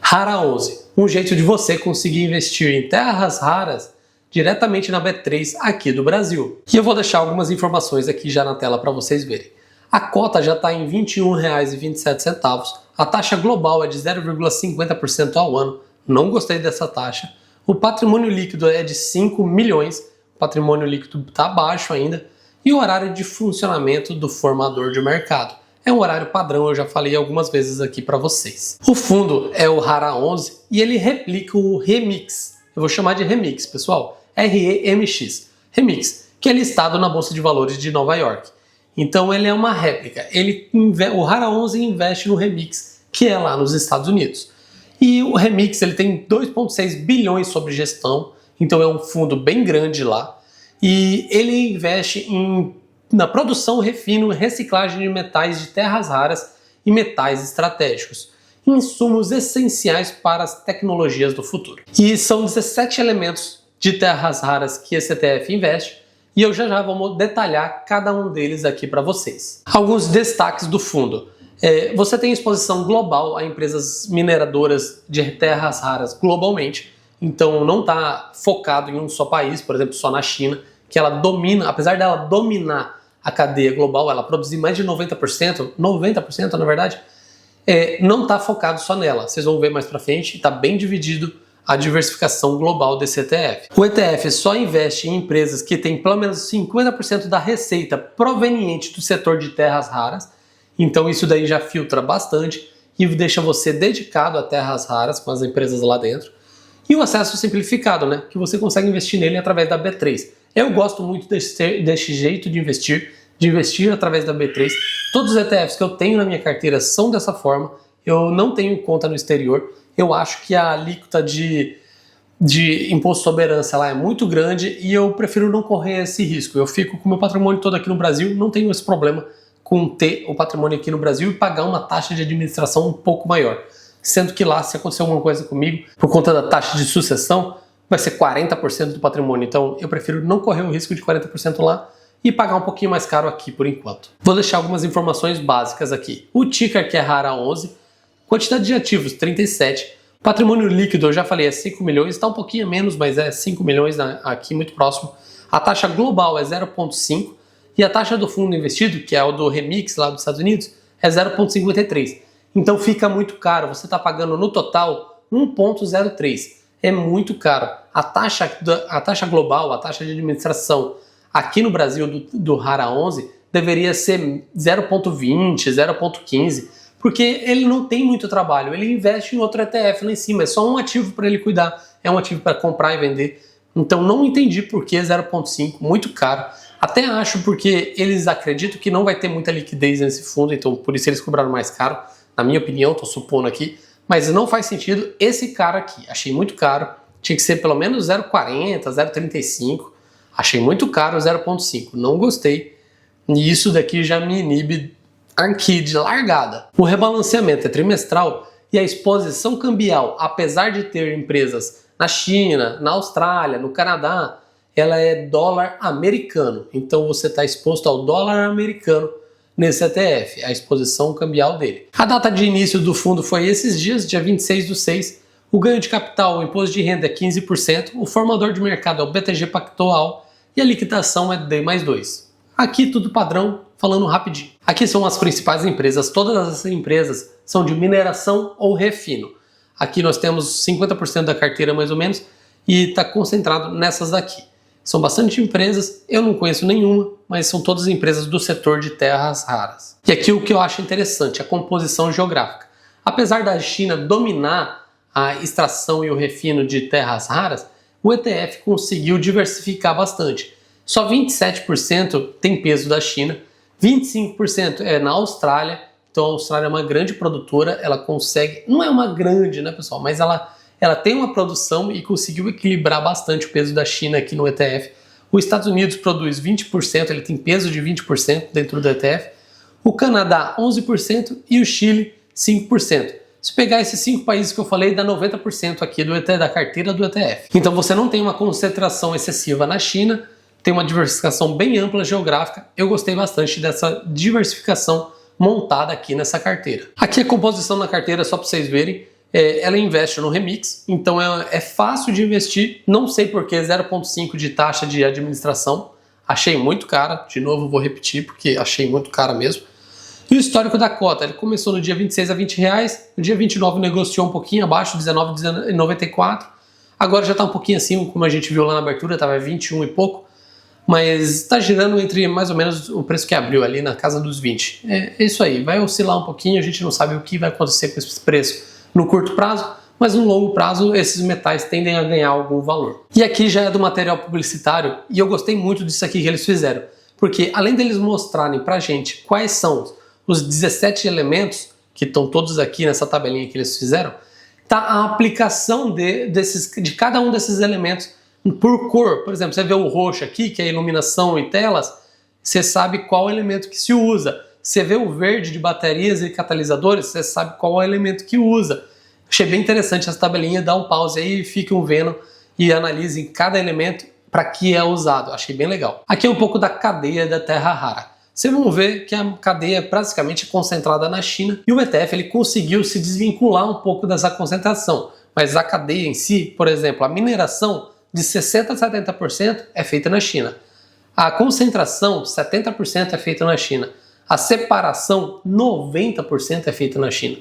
Rara 11, um jeito de você conseguir investir em terras raras diretamente na B3 aqui do Brasil. E eu vou deixar algumas informações aqui já na tela para vocês verem. A cota já está em R$ 21,27, a taxa global é de 0,50% ao ano, não gostei dessa taxa. O patrimônio líquido é de 5 milhões, o patrimônio líquido está baixo ainda, e o horário de funcionamento do formador de mercado. É um horário padrão, eu já falei algumas vezes aqui para vocês. O fundo é o Rara 11 e ele replica o Remix. Eu vou chamar de Remix, pessoal. REMX. Remix, que é listado na Bolsa de Valores de Nova York. Então ele é uma réplica. O Rara 11 investe no Remix, que é lá nos Estados Unidos. E o Remix ele tem 2,6 bilhões sobre gestão, então é um fundo bem grande lá. E ele investe na produção, refino e reciclagem de metais de terras raras e metais estratégicos, insumos essenciais para as tecnologias do futuro. E são 17 elementos de terras raras que esse ETF investe, e eu já vou detalhar cada um deles aqui para vocês. Alguns destaques do fundo. Você tem exposição global a empresas mineradoras de terras raras globalmente, então não está focado em um só país, por exemplo, só na China, que ela domina, apesar dela dominar a cadeia global, ela produzir mais de 90% na verdade, não está focado só nela. Vocês vão ver mais para frente, está bem dividido a diversificação global desse ETF. O ETF só investe em empresas que têm pelo menos 50% da receita proveniente do setor de terras raras, então isso daí já filtra bastante e deixa você dedicado a terras raras com as empresas lá dentro. E o acesso simplificado, né, que você consegue investir nele através da B3. Eu gosto muito desse jeito de investir através da B3. Todos os ETFs que eu tenho na minha carteira são dessa forma. Eu não tenho conta no exterior. Eu acho que a alíquota de imposto sobre herança lá é muito grande e eu prefiro não correr esse risco. Eu fico com o meu patrimônio todo aqui no Brasil, não tenho esse problema com ter o patrimônio aqui no Brasil e pagar uma taxa de administração um pouco maior. Sendo que lá, se acontecer alguma coisa comigo, por conta da taxa de sucessão, vai ser 40% do patrimônio. Então eu prefiro não correr o risco de 40% lá e pagar um pouquinho mais caro aqui por enquanto. Vou deixar algumas informações básicas aqui. O ticker, que é Rara 11, quantidade de ativos 37, patrimônio líquido, eu já falei, é 5 milhões, está um pouquinho menos, mas é 5 milhões aqui muito próximo. A taxa global é 0,5 e a taxa do fundo investido, que é o do Remix lá dos Estados Unidos, é 0,53. Então fica muito caro, você está pagando no total 1,03. É muito caro. A taxa global, a taxa de administração aqui no Brasil do Rara 11 deveria ser 0,20, 0,15, porque ele não tem muito trabalho, ele investe em outro ETF lá em cima, é só um ativo para ele cuidar, é um ativo para comprar e vender. Então não entendi por que 0,5, muito caro. Até acho porque eles acreditam que não vai ter muita liquidez nesse fundo, então por isso eles cobraram mais caro, na minha opinião, estou supondo aqui. Mas não faz sentido esse cara aqui. Achei muito caro. Tinha que ser pelo menos 0,40, 0,35. Achei muito caro 0,5. Não gostei. E isso daqui já me inibe aqui de largada. O rebalanceamento é trimestral e a exposição cambial, apesar de ter empresas na China, na Austrália, no Canadá, ela é dólar americano. Então você está exposto ao dólar americano nesse ETF, a exposição cambial dele. A data de início do fundo foi esses dias, dia 26/6. O ganho de capital, o imposto de renda é 15%, o formador de mercado é o BTG Pactual e a liquidação é D+2. Aqui tudo padrão, falando rapidinho. Aqui são as principais empresas, todas as empresas são de mineração ou refino. Aqui nós temos 50% da carteira mais ou menos e está concentrado nessas daqui. São bastante empresas, eu não conheço nenhuma, mas são todas empresas do setor de terras raras. E aqui o que eu acho interessante, a composição geográfica. Apesar da China dominar a extração e o refino de terras raras, o ETF conseguiu diversificar bastante. Só 27% tem peso da China, 25% é na Austrália, então a Austrália é uma grande produtora, ela consegue, não é uma grande, né pessoal, mas ela tem uma produção e conseguiu equilibrar bastante o peso da China aqui no ETF. Os Estados Unidos produz 20%, ele tem peso de 20% dentro do ETF. O Canadá, 11% e o Chile, 5%. Se pegar esses 5 países que eu falei, dá 90% aqui da carteira do ETF. Então você não tem uma concentração excessiva na China, tem uma diversificação bem ampla geográfica. Eu gostei bastante dessa diversificação montada aqui nessa carteira. Aqui a composição da carteira, só para vocês verem, ela investe no Remix, então é fácil de investir, não sei por que 0,5 de taxa de administração, achei muito cara, de novo vou repetir porque achei muito cara mesmo. E o histórico da cota, ele começou no dia 26 a R$20, no dia 29 negociou um pouquinho abaixo, 19,94, agora já está um pouquinho assim, como a gente viu lá na abertura, estava 21 e pouco, mas está girando entre mais ou menos o preço que abriu ali, na casa dos 20. É isso aí, vai oscilar um pouquinho, a gente não sabe o que vai acontecer com esse preço no curto prazo, mas no longo prazo esses metais tendem a ganhar algum valor. E aqui já é do material publicitário, e eu gostei muito disso aqui que eles fizeram, porque além deles mostrarem pra gente quais são os 17 elementos, que estão todos aqui nessa tabelinha que eles fizeram, tá a aplicação de cada um desses elementos por cor. Por exemplo, você vê o roxo aqui, que é iluminação e telas, você sabe qual elemento que se usa. Você vê o verde de baterias e catalisadores, você sabe qual é o elemento que usa. Achei bem interessante essa tabelinha, dá um pause aí e fiquem vendo e analisem cada elemento para que é usado. Achei bem legal. Aqui é um pouco da cadeia da terra rara. Vocês vão ver que a cadeia é praticamente concentrada na China e o ETF ele conseguiu se desvincular um pouco dessa concentração. Mas a cadeia em si, por exemplo, a mineração de 60% a 70% é feita na China. A concentração, 70% é feita na China. A separação, 90% é feita na China.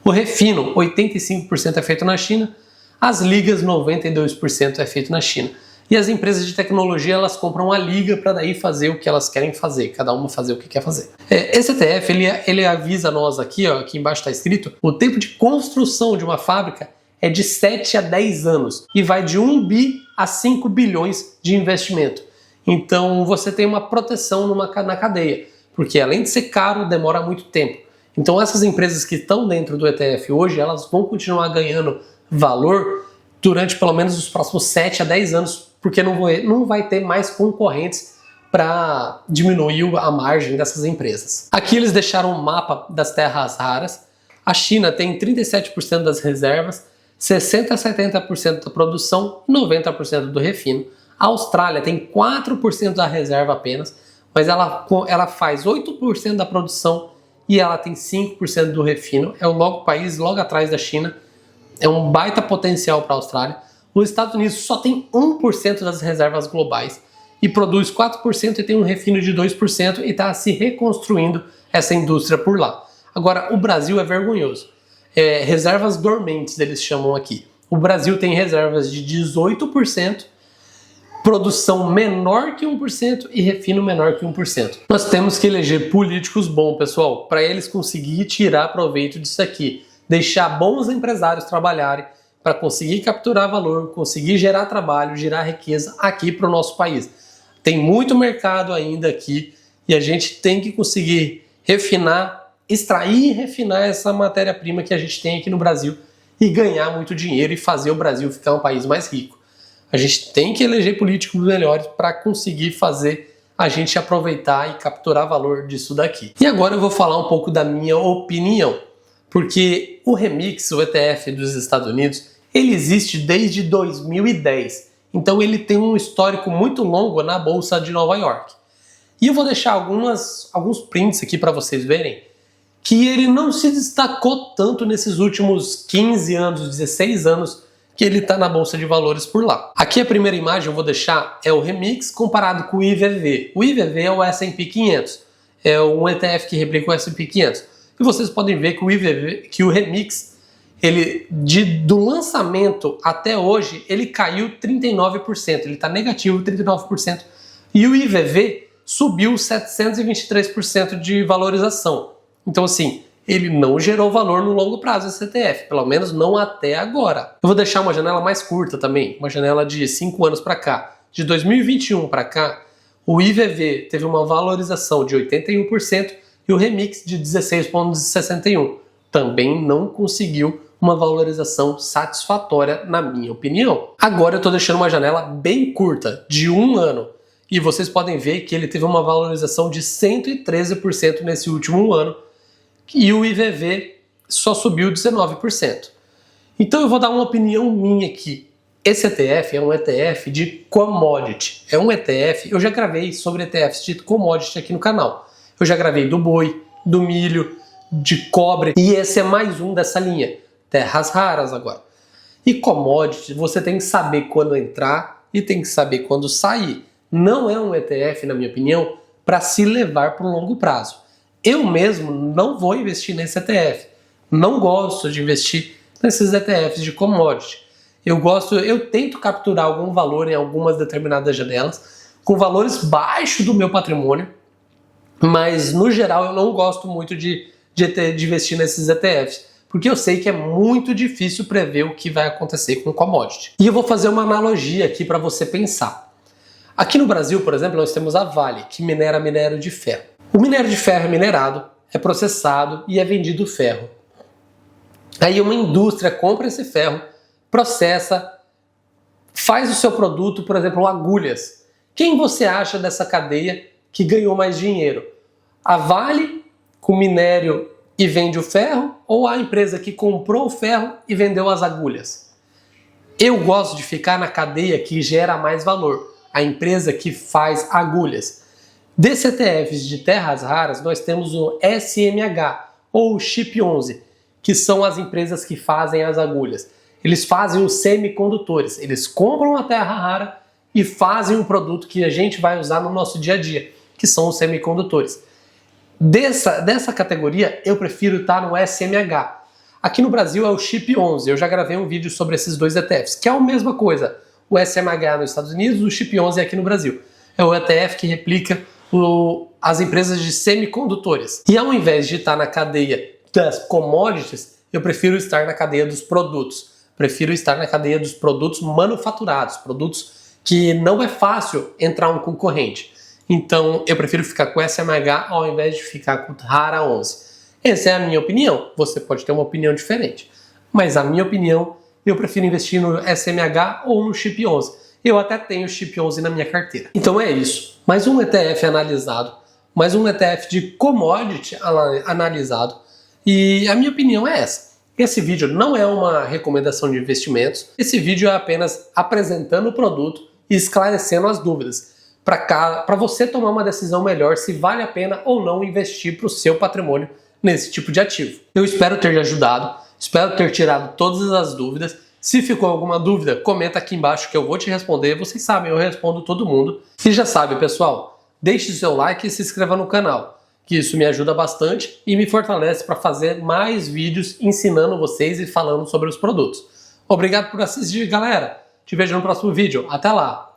O refino, 85% é feito na China. As ligas, 92% é feito na China. E as empresas de tecnologia, elas compram a liga para daí fazer o que elas querem fazer, cada uma fazer o que quer fazer. Esse ETF, ele avisa nós aqui, ó, aqui embaixo está escrito, o tempo de construção de uma fábrica é de 7 a 10 anos e vai de 1 bi a 5 bilhões de investimento. Então você tem uma proteção na cadeia, porque além de ser caro, demora muito tempo. Então essas empresas que estão dentro do ETF hoje, elas vão continuar ganhando valor durante pelo menos os próximos 7 a 10 anos, porque não vai ter mais concorrentes para diminuir a margem dessas empresas. Aqui eles deixaram um mapa das terras raras. A China tem 37% das reservas, 60% a 70% da produção e 90% do refino. A Austrália tem 4% da reserva apenas, mas ela faz 8% da produção e ela tem 5% do refino. É o país logo atrás da China. É um baita potencial para a Austrália. Os Estados Unidos só tem 1% das reservas globais e produz 4% e tem um refino de 2% e está se reconstruindo essa indústria por lá. Agora, o Brasil é vergonhoso. Reservas dormentes, eles chamam aqui. O Brasil tem reservas de 18%, produção menor que 1% e refino menor que 1%. Nós temos que eleger políticos bons, pessoal, para eles conseguirem tirar proveito disso aqui. Deixar bons empresários trabalharem para conseguir capturar valor, conseguir gerar trabalho, gerar riqueza aqui para o nosso país. Tem muito mercado ainda aqui e a gente tem que conseguir refinar, extrair e refinar essa matéria-prima que a gente tem aqui no Brasil e ganhar muito dinheiro e fazer o Brasil ficar um país mais rico. A gente tem que eleger políticos melhores para conseguir fazer a gente aproveitar e capturar valor disso daqui. E agora eu vou falar um pouco da minha opinião. Porque o Remix, o ETF dos Estados Unidos, ele existe desde 2010. Então ele tem um histórico muito longo na Bolsa de Nova York. E eu vou deixar alguns prints aqui para vocês verem que ele não se destacou tanto nesses últimos 15 anos, 16 anos que ele está na Bolsa de Valores por lá. Aqui a primeira imagem eu vou deixar é o Remix comparado com o IVV. O IVV é o S&P 500. É um ETF que replica o S&P 500. E vocês podem ver que o Remix, do lançamento até hoje, ele caiu 39%, ele está negativo 39%. E o IVV subiu 723% de valorização. Então assim, ele não gerou valor no longo prazo esse ETF, pelo menos não até agora. Eu vou deixar uma janela mais curta também, uma janela de 5 anos para cá. De 2021 para cá, o IVV teve uma valorização de 81%, e o Remix de 16,61. Também não conseguiu uma valorização satisfatória, na minha opinião. Agora eu estou deixando uma janela bem curta, de 1 ano. E vocês podem ver que ele teve uma valorização de 113% nesse último ano. E o IVV só subiu 19%. Então eu vou dar uma opinião minha aqui. Esse ETF é um ETF de commodity. É um ETF, eu já gravei sobre ETFs de commodity aqui no canal. Eu já gravei do boi, do milho, de cobre e esse é mais um dessa linha. terras raras agora. E commodity, você tem que saber quando entrar e tem que saber quando sair. Não é um ETF, na minha opinião, para se levar para o longo prazo. Eu mesmo não vou investir nesse ETF. Não gosto de investir nesses ETFs de commodity. Eu tento capturar algum valor em algumas determinadas janelas, com valores baixos do meu patrimônio, mas no geral eu não gosto muito de investir nesses ETFs, porque eu sei que é muito difícil prever o que vai acontecer com o commodity. E eu vou fazer uma analogia aqui para você pensar. Aqui no Brasil, por exemplo, nós temos a Vale, que minera minério de ferro. O minério de ferro é minerado, é processado e é vendido ferro. Aí uma indústria compra esse ferro, processa, faz o seu produto, por exemplo, agulhas. Quem você acha dessa cadeia que ganhou mais dinheiro? A Vale, com minério e vende o ferro, ou a empresa que comprou o ferro e vendeu as agulhas? Eu gosto de ficar na cadeia que gera mais valor, a empresa que faz agulhas. Desses ETFs de terras raras, nós temos o SMH, ou o Chip 11, que são as empresas que fazem as agulhas. Eles fazem os semicondutores, eles compram a terra rara e fazem um produto que a gente vai usar no nosso dia a dia, que são os semicondutores. Dessa categoria, eu prefiro estar no SMH. Aqui no Brasil é o Chip 11, eu já gravei um vídeo sobre esses dois ETFs, que é a mesma coisa. O SMH nos Estados Unidos, o Chip 11 aqui no Brasil. É o ETF que replica as empresas de semicondutores. E ao invés de estar na cadeia das commodities, eu prefiro estar na cadeia dos produtos. Prefiro estar na cadeia dos produtos manufaturados, produtos que não é fácil entrar um concorrente. Então, eu prefiro ficar com SMH ao invés de ficar com Rara 11. Essa é a minha opinião. Você pode ter uma opinião diferente. Mas a minha opinião, eu prefiro investir no SMH ou no Chip 11. Eu até tenho o Chip 11 na minha carteira. Então é isso. Mais um ETF analisado. Mais um ETF de commodity analisado. E a minha opinião é essa. Esse vídeo não é uma recomendação de investimentos. Esse vídeo é apenas apresentando o produto e esclarecendo as dúvidas, para você tomar uma decisão melhor se vale a pena ou não investir para o seu patrimônio nesse tipo de ativo. Eu espero ter te ajudado, espero ter tirado todas as dúvidas. Se ficou alguma dúvida, comenta aqui embaixo que eu vou te responder. Vocês sabem, eu respondo todo mundo. E já sabe, pessoal, deixe seu like e se inscreva no canal, que isso me ajuda bastante e me fortalece para fazer mais vídeos ensinando vocês e falando sobre os produtos. Obrigado por assistir, galera. Te vejo no próximo vídeo. Até lá!